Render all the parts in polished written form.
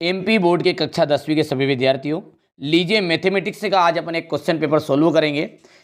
MP board के कक्षा 10वीं के सभी विद्यार्थियों, लीजिए मैथमेटिक्स का आज अपन एक क्वेश्चन पेपर सोल्व करेंगे।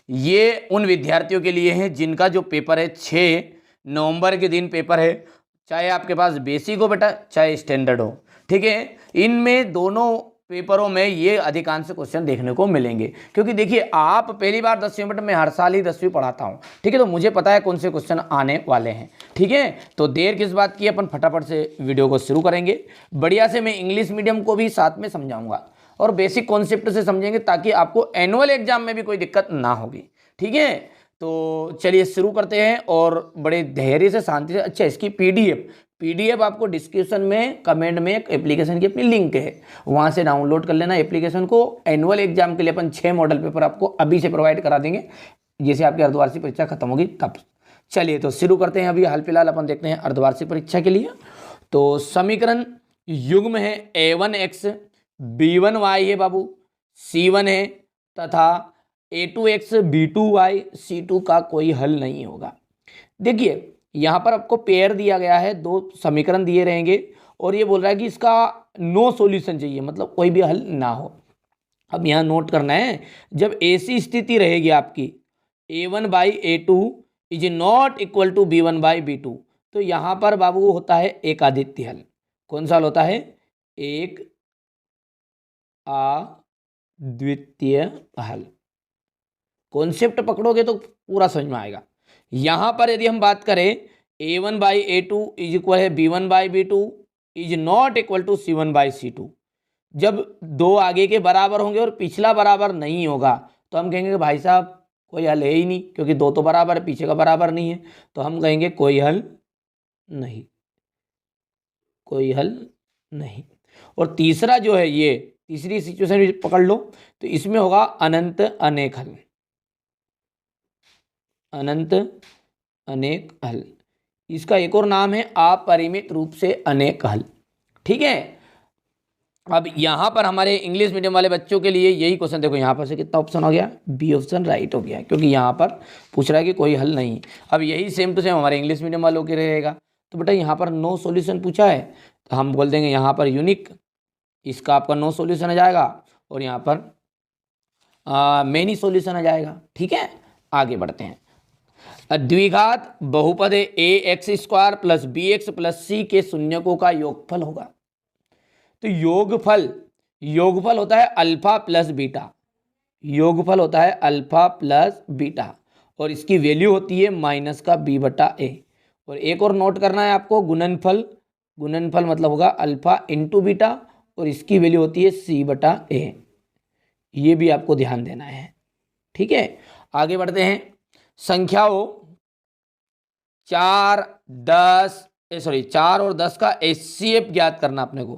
ये उन विद्यार्थियों के लिए है जिनका जो पेपर है 6 नवंबर के दिन पेपर है, चाहे आपके पास बेसिक हो बेटा चाहे स्टैंडर्ड हो, ठीक है। इनमें दोनों पेपरों में ये अधिकांश क्वेश्चन देखने को मिलेंगे, क्योंकि देखिए आप पहली बार 10वीं में, मैं हर साल ही 10वीं पढ़ाता हूँ, ठीक है। तो मुझे पता है कौन से क्वेश्चन आने वाले हैं, ठीक है। तो देर किस बात की, अपन फटाफट से वीडियो को शुरू करेंगे। बढ़िया से मैं इंग्लिश मीडियम को भी साथ में समझाऊंगा और बेसिक कॉन्सेप्ट से समझेंगे, ताकि आपको एनुअल एग्जाम में भी कोई दिक्कत ना होगी, ठीक है। तो चलिए शुरू करते हैं और बड़े धैर्य से शांति से। अच्छा, इसकी पीडीएफ आपको डिस्क्रिप्शन में कमेंट में एक एप्लीकेशन की अपनी लिंक है, वहां से डाउनलोड कर लेना एप्लीकेशन को। एनुअल एग्जाम के लिए अपन 6 मॉडल पेपर आपको अभी से प्रोवाइड करा देंगे, जैसे आपकी अर्धवार्षिक परीक्षा खत्म होगी तब। चलिए तो शुरू करते हैं। अभी हाल फिलहाल अपन देखते हैं अर्धवार्षिक परीक्षा के लिए। तो समीकरण युग्म है a1x b1y है बाबू, c1 है, तथा a2x b2y c2 का कोई हल नहीं होगा। देखिए यहाँ पर आपको पेयर दिया गया है, 2 समीकरण दिए रहेंगे और ये बोल रहा है कि इसका नो सॉल्यूशन चाहिए, मतलब कोई भी हल ना हो। अब यहाँ नोट करना है, जब ऐसी स्थिति रहेगी आपकी a1/a2 is not equal to b1/b2, तो यहाँ पर बाबू होता है एक आदित्य हल। कौन सा हल होता है? एक अद्वितीय हल। कॉन्सेप्ट पकड़ोगे तो पूरा समझ में आएगा। यहां पर यदि हम बात करें a1/a2 इज इक्वल है b1/b2 is not equal to c1/c2, जब दो आगे के बराबर होंगे और पिछला बराबर नहीं होगा तो हम कहेंगे कि भाई साहब कोई हल है ही नहीं, क्योंकि दो तो बराबर है, पीछे का बराबर नहीं है, तो हम कहेंगे कोई हल नहीं, कोई हल नहीं। और तीसरा जो है, ये तीसरी सिचुएशन भी पकड़ लो, तो इसमें होगा अनंत अनेक हल, अनंत अनेक हल। इसका एक और नाम है अपरिमित रूप से अनेक हल, ठीक है। अब यहां पर हमारे इंग्लिश मीडियम वाले बच्चों के लिए यही क्वेश्चन देखो, यहां पर से कितना ऑप्शन हो गया? बी ऑप्शन राइट हो गया, क्योंकि यहां पर पूछ रहा है कि कोई हल नहीं। अब यही सेम टू सेम हमारे इंग्लिश मीडियम वालों के रहेगा। तो बेटा यहाँ पर नो सॉल्यूशन पूछा है, तो हम बोल देंगे यहाँ पर यूनिक, इसका आपका नो सॉल्यूशन आ जाएगा, और यहाँ पर मेनी सॉल्यूशन आ जाएगा, ठीक है। आगे बढ़ते हैं। द्विघात बहुपद ax² plus bx plus c के शून्यकों का योगफल होगा। तो योगफल होता है अल्फा प्लस बीटा, योगफल होता है अल्फा प्लस बीटा, और इसकी वैल्यू होती है माइनस का b/a। और एक और नोट करना है आपको, गुणनफल मतलब होगा अल्फा इंटू बीटा, और इसकी वैल्यू होती है c/a। ये भी आपको ध्यान देना है, ठीक है। आगे बढ़ते हैं। संख्याओं 4 और 10 का एचसीएफ ज्ञात करना अपने को।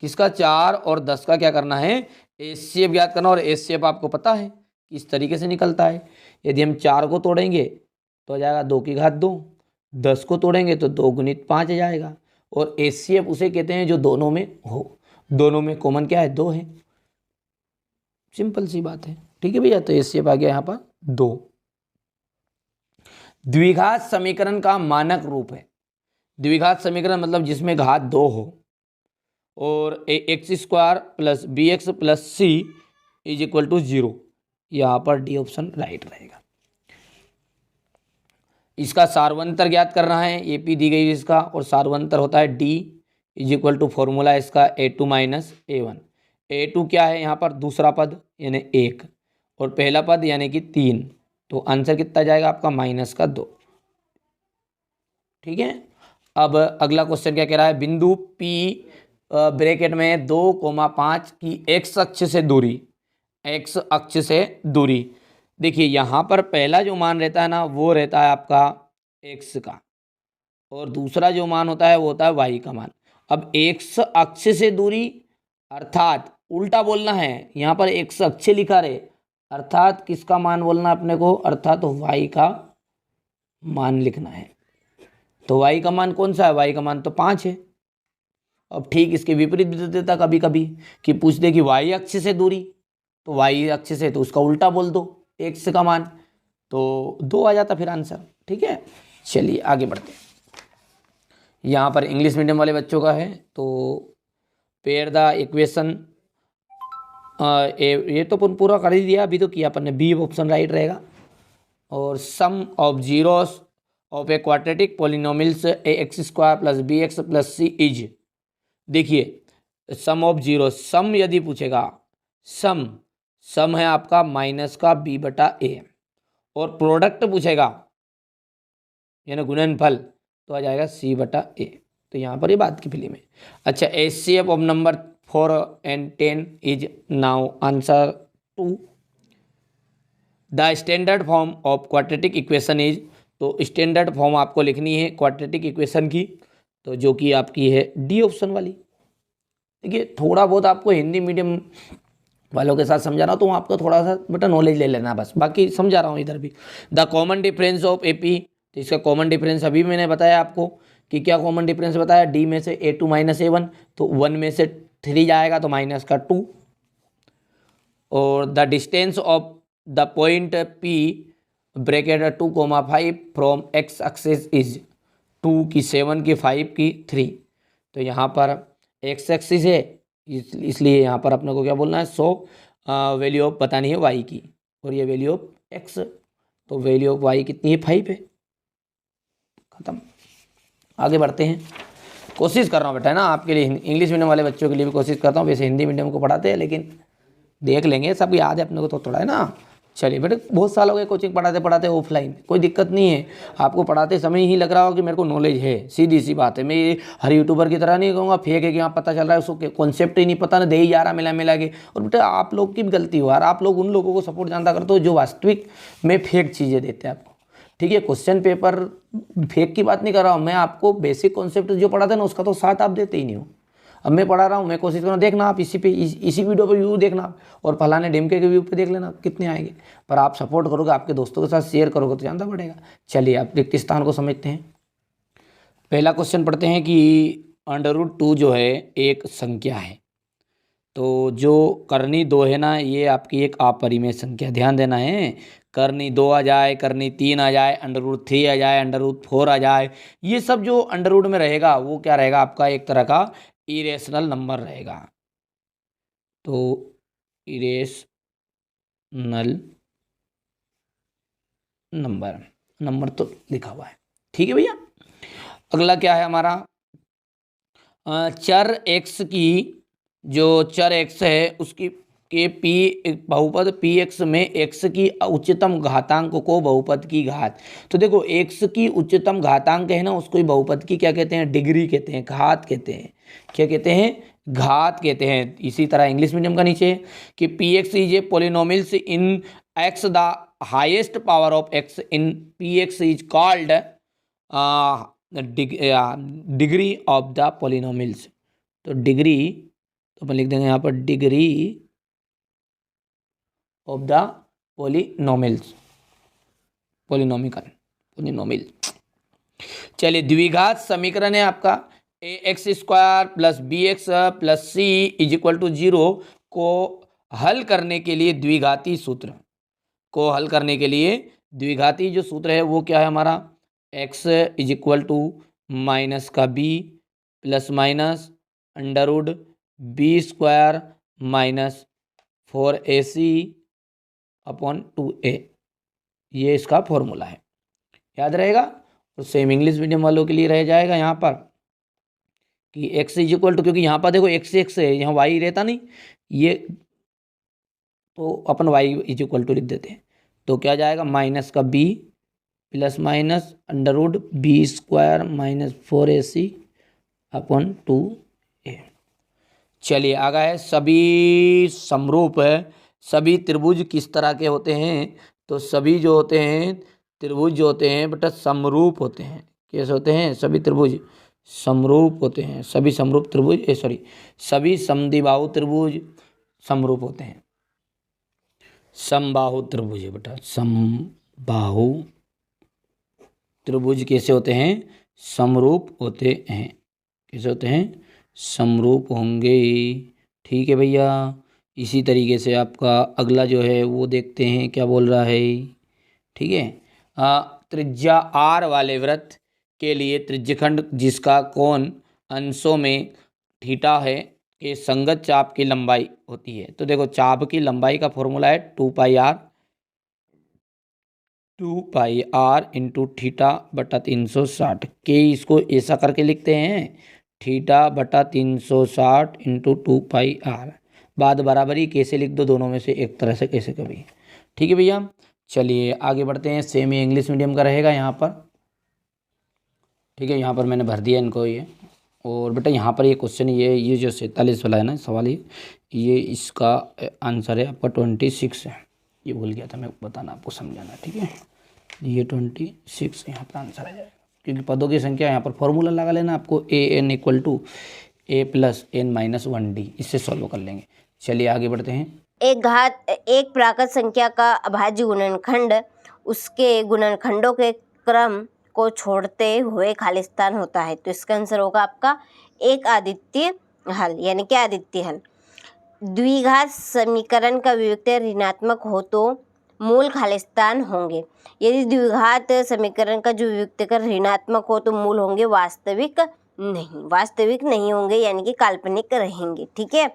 किसका? 4 और 10 का क्या करना है? एचसीएफ ज्ञात करना। और एचसीएफ आपको पता है किस तरीके से निकलता है। यदि हम 4 को तोड़ेंगे तो आ जाएगा 2 की घात 2, 10 को तोड़ेंगे तो 2 गुणित 5 आ जाएगा। और एचसीएफ उसे कहते हैं जो दोनों में हो, दोनों में कॉमन क्या है? 2 है, सिंपल सी बात है, ठीक है भैया। तो एचसीएफ आ गया यहाँ पर 2। द्विघात समीकरण का मानक रूप है। द्विघात समीकरण मतलब जिसमें घात 2 हो, और x² plus bx plus c is equal to 0। यहाँ पर डी ऑप्शन राइट रहेगा। इसका सार्वंतर ज्ञात करना है, ये पी दी गई है इसका, और सार्वंतर होता है d is equal to formula इसका a2 माइनस a1। a2 क्या है? यहाँ पर दूसरा पद यानी 1, और पहला पद यानी कि 3, तो आंसर कितना जाएगा आपका? माइनस का 2, ठीक है। अब अगला क्वेश्चन क्या कह रहा है? बिंदु P ब्रैकेट में 2,5 की x अक्ष से दूरी, देखिए यहाँ पर पहला जो मान रहता है ना, वो रहता है आपका x का, और दूसरा जो मान होता है वो होता है y का मान। अब x अक्ष से दूरी अर्थात उल्टा बोलना है, यहाँ पर x अक्ष लिखा रहे, अर्थात किसका मान बोलना अपने को? अर्थात y का मान लिखना है। तो y का मान कौन सा है? y का मान तो 5 है। अब ठीक इसके विपरीत भी देता कभी कभी, कि पूछ दे कि y अक्ष से दूरी, तो y अक्ष से तो उसका उल्टा बोल दो, x का मान, तो 2 आ जाता फिर आंसर, ठीक है। चलिए आगे बढ़ते हैं। यहाँ पर इंग्लिश मीडियम वाले बच्चों का है, तो पेयर द इक्वेशन, ये तो पूरा कर ही दिया, अभी तो किया अपन ने, बी ऑप्शन राइट रहेगा। और sum of zeros of a quadratic polynomials A X square plus B X plus C is, देखिए सम ऑफ जीरो, सम यदि पूछेगा, सम है आपका माइनस का बी बटा ए, और प्रोडक्ट पूछेगा यानी गुणनफल, तो आ जाएगा सी बटा ए। तो यहाँ पर ये बात की फिल्म है। अच्छा, HCF of number 4 and 10 is now answer 2। The standard form of quadratic equation is, तो स्टैंडर्ड फॉर्म आपको लिखनी है क्वाड्रेटिक इक्वेशन की, तो जो कि आपकी है डी ऑप्शन वाली। देखिए थोड़ा बहुत आपको हिंदी मीडियम वालों के साथ समझा रहा हूँ, तो आपको थोड़ा सा बेटा नॉलेज ले लेना बस, बाकी समझा रहा हूँ इधर भी। The common difference of AP, तो इसका कॉमन डिफरेंस अभी मैंने बताया आपको कि क्या कॉमन डिफरेंस बताया, डी में से A2 माइनस A1, तो 1 में से 3 जाएगा तो माइनस का 2। और the distance of the point P bracket 2,5 from x axis is 2 की 7 की 5 की 3, तो यहाँ पर एक्स एक्सिस है इसलिए यहाँ पर अपने को क्या बोलना है, 100 वैल्यू ऑफ बतानी है y की, और ये वैल्यू ऑफ x, तो वैल्यू ऑफ y कितनी है, 5 है। खत्म, आगे बढ़ते हैं। कोशिश कर रहा हूँ बेटा है ना आपके लिए, इंग्लिश मीडियम वाले बच्चों के लिए भी कोशिश करता हूँ, वैसे हिंदी मीडियम को पढ़ाते हैं लेकिन देख लेंगे, सब याद है अपने को तो थोड़ा है ना। चलिए बेटे, बहुत साल हो गए कोचिंग पढ़ाते पढ़ाते ऑफलाइन, कोई दिक्कत नहीं है, आपको पढ़ाते समय ही लग रहा हो कि मेरे को नॉलेज है, सीधी सी बात है। मैं ये हर यूट्यूबर की तरह नहीं कहूँगा फेक है कि यहाँ पता चल रहा है, उसको कॉन्सेप्ट ही नहीं पता, ना दे ही जा रहा मिला के। और बेटा आप लोग की भी गलती हो यार, आप लोग उन लोगों को सपोर्ट जानता करते हो जो वास्तविक में फेक चीज़ें देते हैं आपको, ठीक है। क्वेश्चन पेपर फेक की बात नहीं कर रहा हूँ मैं, आपको बेसिक कॉन्सेप्ट जो पढ़ाते हैं ना उसका तो साथ आप देते ही नहीं हो। अब मैं पढ़ा रहा हूँ, मैं कोशिश कर रहा हूँ, देखना आप इसी वीडियो पे व्यू देखना आप, और फलाने ढिमके के व्यू पे देख लेना कितने आएंगे, पर आप सपोर्ट करोगे, आपके दोस्तों के साथ शेयर करोगे तो जानना पड़ेगा। चलिए आप रिक्त स्थान को समझते हैं। पहला क्वेश्चन पढ़ते हैं कि √2 जो है एक संख्या है, तो जो करनी 2 है ना, ये आपकी एक अपरिमेय संख्या, ध्यान देना है। करनी 2 आ जाए, करनी 3 आ जाए, √3 आ जाए, √4 आ जाए, ये सब जो अंडर में रहेगा वो क्या रहेगा, आपका एक तरह का इरेशनल नंबर रहेगा। तो इरेशनल नंबर तो लिखा हुआ है, ठीक है भैया। अगला क्या है हमारा, चर x की, जो चर x है उसकी के p बहुपद px में x की उच्चतम घातांक को बहुपद की घात, तो देखो x की उच्चतम घातांक है ना, उसको ही बहुपद की क्या कहते हैं, डिग्री कहते हैं, घात कहते हैं, क्या कहते हैं, घात कहते हैं। इसी तरह इंग्लिश मीडियम का नीचे कि px is a polynomials in x, the highest power of x in px is called degree of the polynomials. तो डिग्री तो अपन लिख देंगे यहाँ पर डिग्री ऑफ द पॉलिनोमियल। चलिए द्विघात समीकरण है आपका ax² plus bx plus c is equal to 0 को हल करने के लिए द्विघाती सूत्र जो सूत्र है वो क्या है हमारा, x is equal to minus का b plus minus √b² minus 4ac upon 2a, ये इसका फॉर्मूला है, याद रहेगा। और सेम इंग्लिश मीडियम वालों के लिए रह जाएगा यहाँ पर कि x इज इक्वल टू, क्योंकि यहाँ पर देखो x है, यहाँ y रहता नहीं, ये तो अपन y इज इक्वल टू लिख देते हैं, तो क्या जाएगा माइनस का b plus minus √b² minus 4ac upon 2a। चलिए आगे है सभी समरूप है, सभी त्रिभुज किस तरह के होते हैं, तो सभी जो होते हैं त्रिभुज जो होते हैं बेटा समरूप होते हैं। कैसे होते हैं, सभी त्रिभुज समरूप होते हैं, सभी समरूप त्रिभुज सभी समद्विबाहु त्रिभुज समरूप होते हैं। समबाहु त्रिभुज है बेटा, समबाहु त्रिभुज कैसे होते हैं, समरूप होते हैं। कैसे होते हैं, समरूप होंगे, ठीक है भैया। इसी तरीके से आपका अगला जो है वो देखते हैं क्या बोल रहा है, ठीक है। त्रिज्या r वाले वृत्त के लिए त्रिज्यखंड जिसका कोण अंशों में थीटा है के संगत चाप की लंबाई होती है। तो देखो चाप की लंबाई का फॉर्मूला है 2 पाई आर इंटू थीटा बटा 360 के। इसको ऐसा करके लिखते हैं थीटा बटा 360 इंटू 2 पाई आर। बाद बराबरी कैसे लिख दो दोनों में से एक तरह से कैसे कभी। ठीक है भैया, चलिए आगे बढ़ते हैं। सेमी इंग्लिश मीडियम का रहेगा यहाँ पर। ठीक है, यहाँ पर मैंने भर दिया इनको ये। और बेटा यहाँ पर ये क्वेश्चन ये जो 47 वाला है ना सवाल, ये इसका आंसर है आपका 26 है। ये भूल गया था मैं बताना, आपको समझाना। ठीक है, ये 26 यहाँ पर आंसर आ जाएगा, क्योंकि पदों की संख्या यहाँ पर फॉर्मूला लगा लेना आपको an equal to a plus n minus 1d। इससे सॉल्व कर लेंगे। चलिए आगे बढ़ते हैं। एक प्राकृत संख्या का अभाज्य गुणनखंड उसके गुणनखंडों के क्रम को छोड़ते हुए खालिस्तान होता है। तो इसका आंसर होगा आपका एक आदित्य हल, यानी कि आदित्य हल। द्विघात समीकरण का विविक्त्य ऋणात्मक हो तो मूल खालिस्तान होंगे। यदि द्विघात समीकरण का जो विविक्त्यकर ऋणात्मक हो तो मूल होंगे वास्तविक नहीं होंगे, यानी कि काल्पनिक रहेंगे। ठीक है,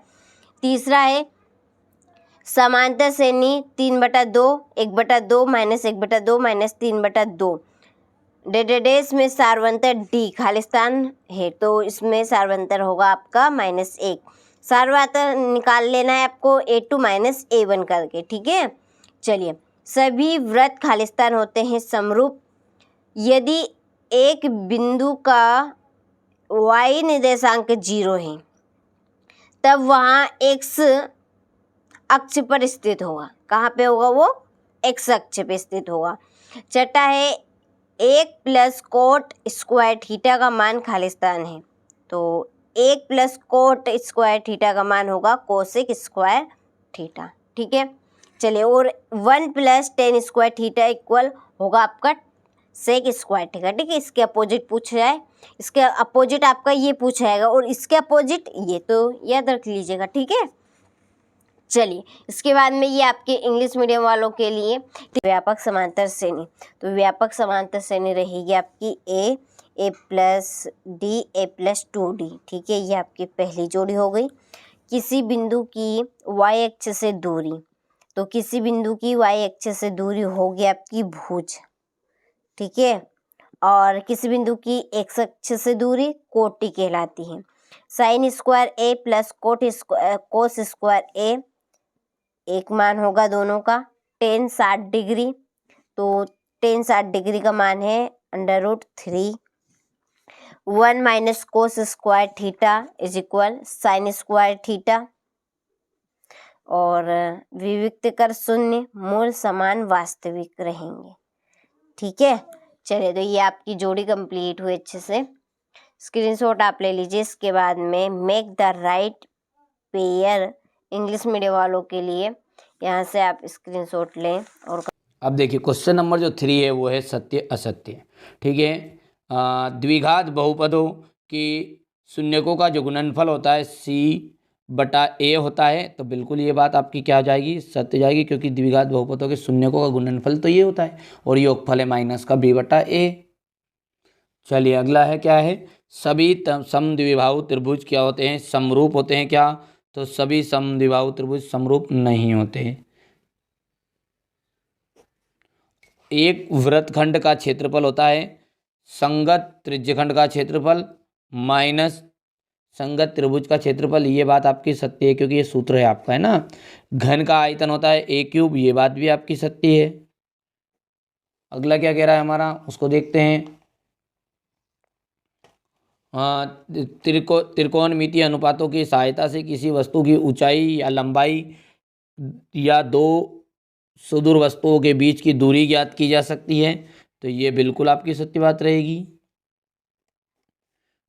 तीसरा है समांतर श्रेणी 3/2, 1/2 माइनस 1/2 माइनस 3/2 डेडेडेस में सार्वंतर डी खालिस्तान है। तो इसमें सार्वंतर होगा आपका -1। सार्वंतर निकाल लेना है आपको a2 माइनस a1 करके। ठीक है, चलिए सभी वृत्त खालिस्तान होते हैं समरूप यदि एक बिंदु का y निर्देशांक 0 है, तब वहाँ x अक्ष पर स्थित होगा। कहाँ पे होगा वो? x अक्ष पे स्थित होगा। छठा है 1 प्लस कोट स्क्वायर थीटा का मान खालिस्तान है। तो 1 प्लस कोट स्क्वायर थीटा का मान होगा कोसेक स्क्वायर थीटा। ठीक है, चलिए, और 1 plus ten square theta equal होगा आपका सेक स्क्वायर थीटा। ठीक है, इसके अपोजिट पूछा जाए, इसके अपोजिट आपका ये पूछा जाएगा और इसके अपोजिट ये, तो याद रख लीजिएगा। ठीक है, चलिए इसके बाद में ये आपके इंग्लिश मीडियम वालों के लिए व्यापक समांतर श्रेणी। तो व्यापक समांतर श्रेणी रहेगी आपकी a plus D a plus 2d। ठीक है, ये आपकी पहली जोड़ी हो गई। किसी बिंदु की y अक्ष से दूरी, तो किसी बिंदु की y अक्ष से दूरी होगी आपकी भुज। ठीक है, और किसी बिंदु की x अक्ष से दूरी कोटि कहलाती है। Sine square a plus cos square a एक मान होगा दोनों का। टेन 60 डिग्री, तो टेन 60 डिग्री का मान है √3। 1 minus cos square theta is equal sign square theta. और विविक्त्यकर शून्य मूल समान वास्तविक रहेंगे। ठीक है, चलिए तो ये आपकी जोड़ी कंप्लीट हुई अच्छे से। स्क्रीनशॉट आप ले लीजिए। इसके बाद में make the right pair English medium वालों के लिए यहाँ से आप स्क्रीनशॉट लें। और अब देखिए क्वेश्चन नंबर जो 3 है वो है सत्य असत्य। ठीक है, द्विघात बहुपदों की शून्यकों का जो गुणनफल होता है c/a होता है। तो बिल्कुल ये बात आपकी क्या हो जाएगी? सत्य जाएगी, क्योंकि द्विघात बहुपदों के शून्यकों का गुणनफल तो ये होता है और योगफल है माइनस का b/a। चलिए अगला है क्या है? सभी समद्विबाहु त्रिभुज क्या होते हैं? समरूप होते हैं क्या? तो सभी समद्विबाहु त्रिभुज समरूप नहीं होते। एक वृत्तखंड का क्षेत्रफल होता है संगत त्रिज्यखंड का क्षेत्रफल माइनस संगत त्रिभुज का क्षेत्रफल। ये बात आपकी सत्य है, क्योंकि ये सूत्र है आपका, है ना। घन का आयतन होता है a³, ये बात भी आपकी सत्य है। अगला क्या कह रहा है हमारा, उसको देखते हैं। त्रिकोणमितीय अनुपातों की सहायता से किसी वस्तु की ऊंचाई या लंबाई या दो सुदूर वस्तुओं के बीच की दूरी ज्ञात की जा सकती है। तो ये बिल्कुल आपकी सत्य बात रहेगी।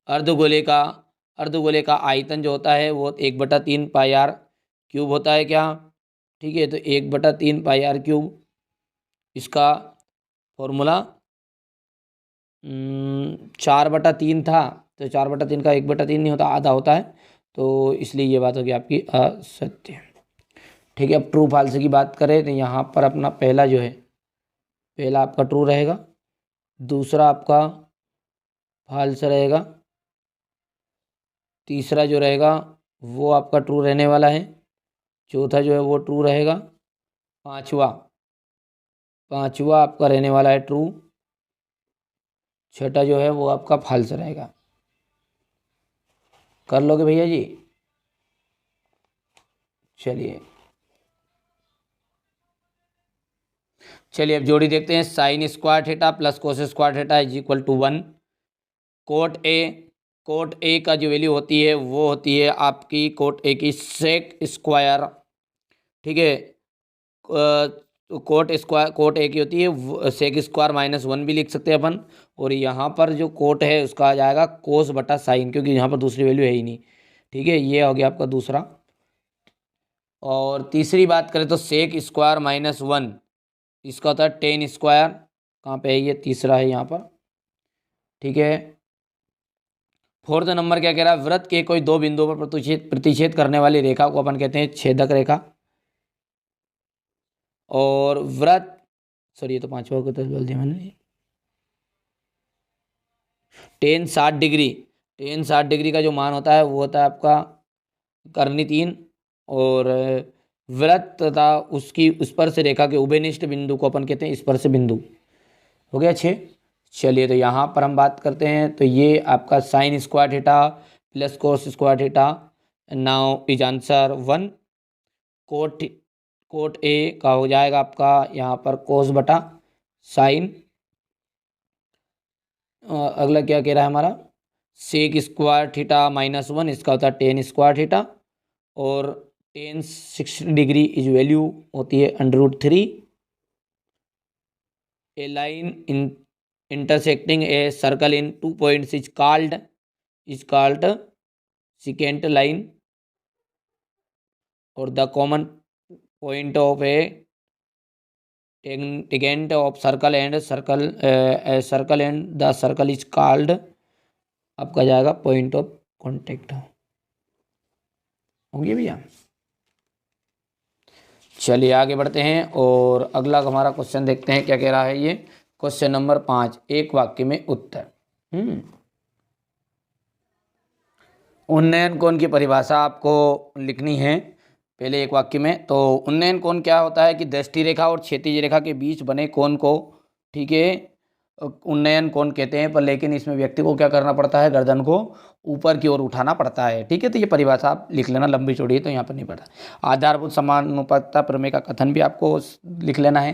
अर्धगोले का आयतन जो होता है वो 1/3 πr³ होता है क्या? ठीक है, तो 1/3 πr³ इसका फॉर्मूला 4/3 था। तो 4/3 का 1/3 नहीं होता, आधा होता है। तो इसलिए ये बात होगी आपकी असत्य। ठीक है, अब ट्रू फॉल्स की बात करें तो यहाँ पर अपना पहला जो है, पहला आपका ट्रू रहेगा, दूसरा आपका फॉल्स रहेगा, तीसरा जो रहेगा वो आपका ट्रू रहने वाला है। चौथा जो है वो ट्रू रहेगा। पांचवा पांचवा आपका रहने वाला है ट्रू। छठा जो है वो आपका फॉल्स रहेगा। कर लोगे भैया जी? चलिए चलिए अब जोड़ी देखते हैं। Sine square theta plus cos square theta is equal to 1। Cot A का जो वैल्यू होती है वो होती है आपकी कोट ए की सेक स्क्वायर। ठीक है, तो कोट ए की होती है सेक स्क्वायर -1 भी लिख सकते हैं अपन। और यहाँ पर जो कोट है उसका आ जाएगा कोस बटा साइन, क्योंकि यहाँ पर दूसरी वैल्यू है ही नहीं। ठीक है, ये हो गया आपका दूसरा। और तीसरी बात करें तो सेक स्क्वायर -1 इसका होता है टेन स्क्वायर। कहाँ पे है ये? तीसरा है यहाँ पर। ठीक है, फोर्थ नंबर क्या कह रहा है? वृत्त के कोई दो बिंदुओं पर प्रतिच्छेद करने वाली रेखा को अपन कहते हैं छेदक रेखा। और वृत्त, सॉरी ये तो पांचवा को तो बोल दिया मैंने। टेन 60 डिग्री का जो मान होता है वो होता है आपका कर्णी 3। और वृत्त तथा उसकी उस पर से रेखा के उभयनिष्ठ बिंदु को अपन कहते हैं स्पर्श बिंदु। हो गया 6। चलिए तो यहाँ पर हम बात करते हैं, तो ये आपका sign square theta plus cos square theta now is answer 1। Cot A का हो जाएगा आपका यहाँ पर कोस बटा साइन। अगला क्या कह रहा है हमारा? सेक स्क्वायर थीटा -1 इसका होता है टेन स्क्वायर थीटा। और टेन 60 डिग्री इज वैल्यू होती है √3। A line in intersecting a circle in 2 points is called secant line. or the common point of a tangent of circle and the circle is called आपका जाएगा point of contact. हो गया भैया? चलिए आगे बढ़ते हैं और अगला हमारा क्वेश्चन देखते हैं क्या कह रहा है। ये क्वेश्चन नंबर 5, एक वाक्य में उत्तर। उन्नयन कोण की परिभाषा आपको लिखनी है पहले एक वाक्य में। तो उन्नयन कोण क्या होता है कि दृष्टि रेखा और क्षैतिज रेखा के बीच बने कोण को, ठीक है, उन्नयन कोण कहते हैं। पर लेकिन इसमें व्यक्ति को क्या करना पड़ता है? गर्दन को ऊपर की ओर उठाना पड़ता है। ठीक है, तो ये परिभाषा आप लिख लेना, लंबी चौड़ी है तो यहाँ पर नहीं पड़ता। आधारभूत समानुपातता प्रमेय का कथन भी आपको लिख लेना है।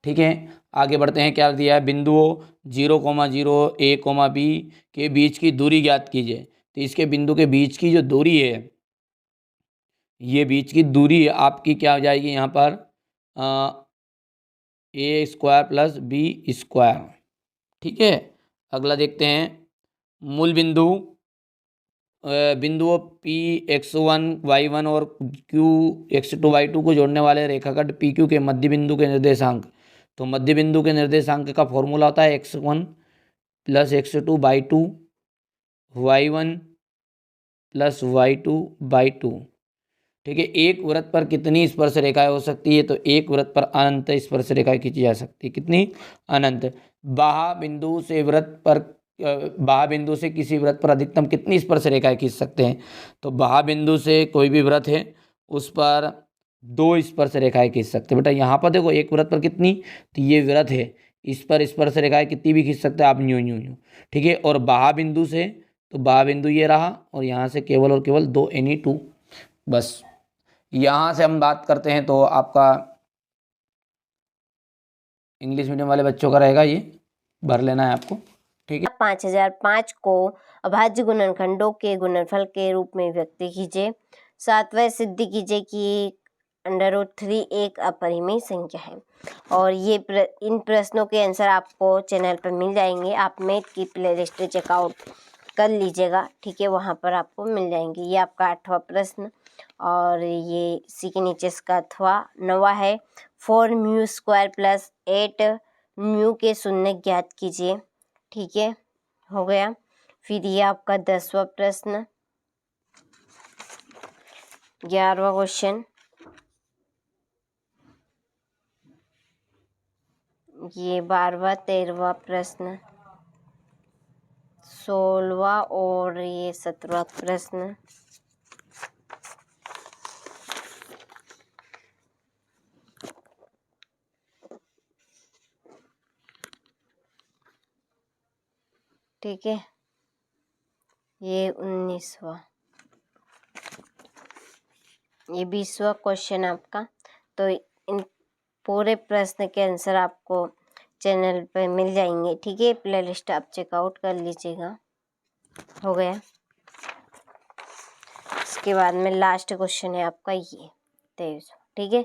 ठीक है, आगे बढ़ते हैं। क्या दिया है? बिंदुओं 0,0 a, b के बीच की दूरी ज्ञात कीजिए। तो इसके बिंदु के बीच की जो दूरी है, ये बीच की दूरी आपकी क्या हो जाएगी यहाँ पर? a square plus b square. ठीक है, अगला देखते हैं। मूल बिंदुओं p x1 y1 और q x2 y2 को जोड़ने वाले रेखाखंड PQ के मध्य बिंदु के निर्देशांक। तो मध्य बिंदु के निर्देशांक का फॉर्मूला होता है x1 plus x2/2 y1 plus y2/2। ठीक है, एक वृत्त पर कितनी स्पर्श रेखाएं हो सकती है? तो एक वृत्त पर अनंत स्पर्श रेखाएं खींची जा सकती है। कितनी? अनंत। बाह्य बिंदु से किसी वृत्त पर अधिकतम कितनी स्पर्श रेखाएं खींच सकते हैं? तो बाह्य बिंदु से कोई भी वृत्त है उस पर 2 स्पर्श रेखाएं खींच सकते हैं। बेटा यहाँ पर देखो, एक वृत्त पर कितनी? तो ये वृत्त है, इस पर स्पर्श रेखाएं कितनी भी खींच सकते हैं आप, यूं यूं यूं। ठीक है, और बाह्य बिंदु से, तो बाह्य बिंदु ये रहा और यहाँ से केवल और केवल 2 यानी 2। बस यहाँ से हम बात करते हैं तो आपका इंग्लिश मीडियम वाले बच्चों का रहेगा, ये भर लेना है आपको। ठीक है, 5005 को अभाज्य गुणनखंडों के गुणनफल के रूप में व्यक्त कीजिए। सातवें सिद्ध कीजिए कि √3 एक अपरिमेय संख्या है। और ये इन प्रश्नों के आंसर आपको चैनल पर मिल जाएंगे। आप मैथ की प्लेलिस्ट चेकआउट कर लीजिएगा। ठीक है, वहाँ पर आपको मिल जाएंगे। ये आपका 8वां प्रश्न और ये इसी के नीचे इसका 9वां है। 4 म्यू स्क्वायर प्लस 8 म्यू के शून्य ज्ञात कीजिए। ठीक है, हो गया। फिर ये आपका 10वां प्रश्न, 11वां क्वेश्चन, ये 12वां 13वां प्रश्न, 16वां और ये 17वां प्रश्न, ठीक है, ये 19वां, ये 20वां क्वेश्चन आपका। तो इन पूरे प्रश्न के आंसर आपको चैनल पे मिल जाएंगे, ठीक है। प्लेलिस्ट आप चेकआउट कर लीजिएगा। हो गया। इसके बाद में लास्ट क्वेश्चन है आपका ये 23, ठीक है।